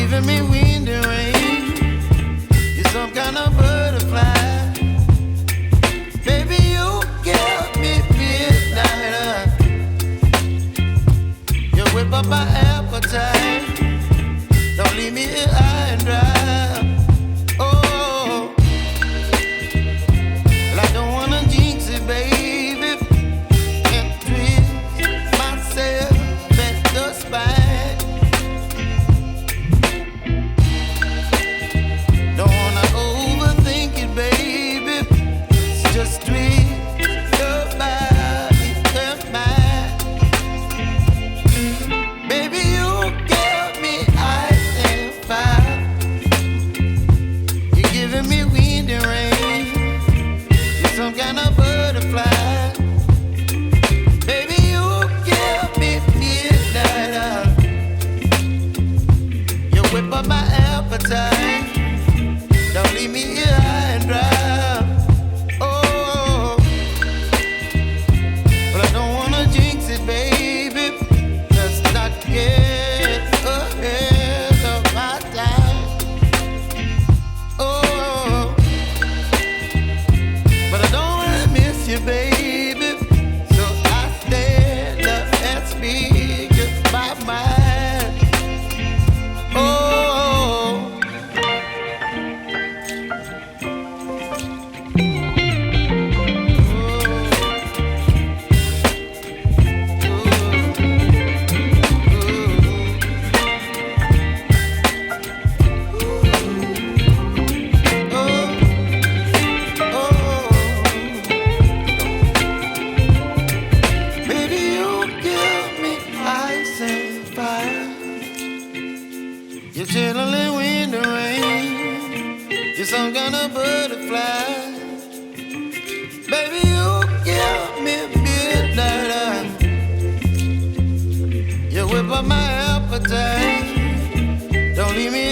giving me wind and rain. You're some kind of butterfly. Baby, you give me midnight. You whip up my appetite. Don't leave me here high and dry. Oh, well, I don't wanna jinx it, baby, and twist myself at the spine. Don't wanna overthink it, baby. It's just twist your body and mine. Baby, you give me ice and fire. You're giving me wind and rain. You're some kind of butterfly. Baby, you give me midnight. You whip up my appetite. Don't leave me here high and dry. Oh, but I don't wanna jinx it, baby. Let's not get ahead of my time. Oh, but I don't wanna miss you, baby. So I stand up and speak my mind. Oh. Baby, you give me ice and fire. You're chilling wind and rain. You're some kind of butterfly. Baby, you give me midnight. You whip up my appetite. Don't leave me